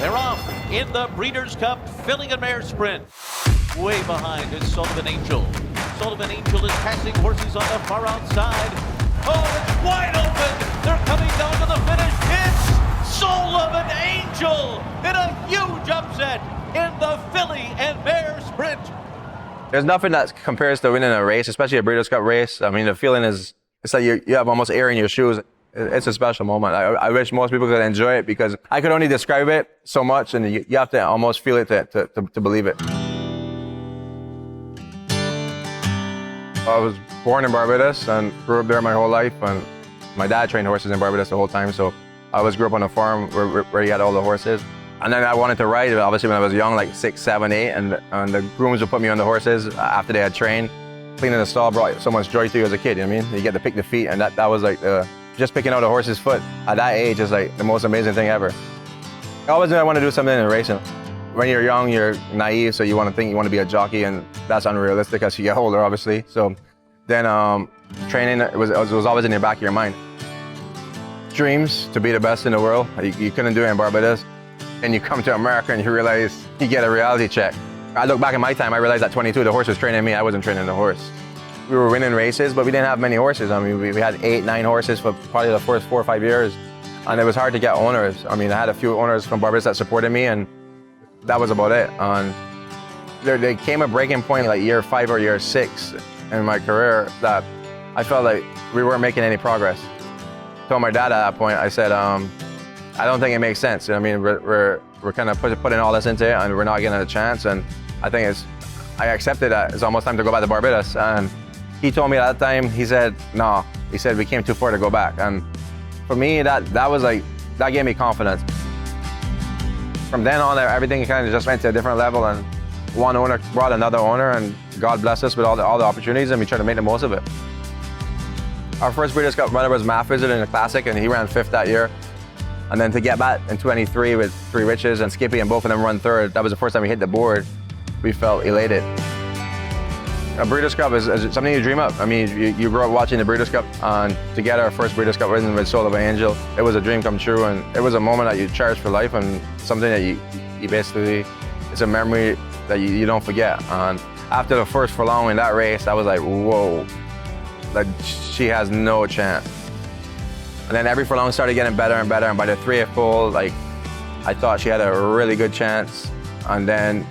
They're off in the Breeders' Cup Filly and Mare Sprint. Way behind is Sullivan Angel. Sullivan Angel is passing horses on the far outside. Oh, it's wide open. They're coming down to the finish. It's Sullivan Angel in a huge upset in the Filly and Mare Sprint. There's nothing that compares to winning a race, especially a Breeders' Cup race. I mean, the feeling is, it's like you have almost air in your shoes. It's a special moment. I wish most people could enjoy it because I could only describe it so much, and you have to almost feel it to believe it. I was born in Barbados and grew up there my whole life, and my dad trained horses in Barbados the whole time, so I always grew up on a farm where he had all the horses. And then I wanted to ride, obviously when I was young, like 6, 7, 8, and the grooms would put me on the horses after they had trained. Cleaning the stall brought so much joy to you as a kid, you know what I mean? You get to pick the feet, and that was like just picking out a horse's foot at that age is like the most amazing thing ever. I always knew I wanted to do something in racing. When you're young, you're naive, so you want to think you want to be a jockey, and that's unrealistic as you get older, obviously. So then training was always in the back of your mind. Dreams to be the best in the world. You couldn't do it in Barbados. And you come to America and you realize you get a reality check. I look back at my time, I realized at 22, the horse was training me, I wasn't training the horse. We were winning races, but we didn't have many horses. I mean, we had 8, 9 horses for probably the first 4 or 5 years. And it was hard to get owners. I mean, I had a few owners from Barbados that supported me, and that was about it. And there came a breaking point like year 5 or year 6 in my career that I felt like we weren't making any progress. I told my dad at that point, I said, I don't think it makes sense. I mean, we're kind of putting all this into it, and we're not getting a chance. And I think I accepted that it's almost time to go back to Barbados. And he told me at that time, he said, no. He said, we came too far to go back. And for me, that gave me confidence. From then on, everything kind of just went to a different level, and one owner brought another owner, and God blessed us with all the opportunities, and we tried to make the most of it. Our first Breeders' Cup runner was Matt Fizzard in the Classic, and he ran 5th that year. And then to get back in 23 with 3 Riches and Skippy, and both of them run 3rd, that was the first time we hit the board. We felt elated. A Breeders' Cup is something you dream up. I mean, you grew up watching the Breeders' Cup, and to get our first Breeders' Cup win with Sullivan Angel, it was a dream come true, and it was a moment that you cherish for life, and something that you basically, it's a memory that you don't forget. And after the first furlong in that race, I was like, whoa, like she has no chance. And then every furlong started getting better and better, and by the 3th full, like, I thought she had a really good chance. And then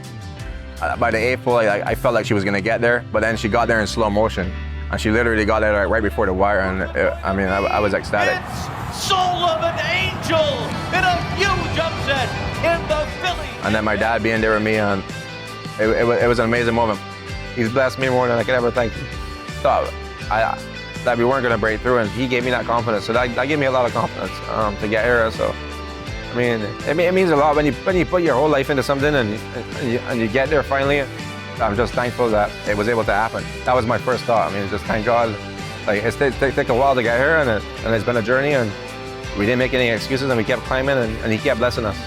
by the 8th full, I felt like she was gonna get there, but then she got there in slow motion. And she literally got there right before the wire, and I was ecstatic. It's Sullivan Angel in a huge upset in the Filly. And then my dad being there with me, and it was an amazing moment. He's blessed me more than I could ever thank him. Thought that we weren't going to break through, and he gave me that confidence. So that gave me a lot of confidence to get here. So, I mean, it means a lot when you put your whole life into something and you get there finally. I'm just thankful that it was able to happen. That was my first thought. I mean, just thank God. Like, it's taken a while to get here, and it's been a journey, and we didn't make any excuses, and we kept climbing, and he kept blessing us.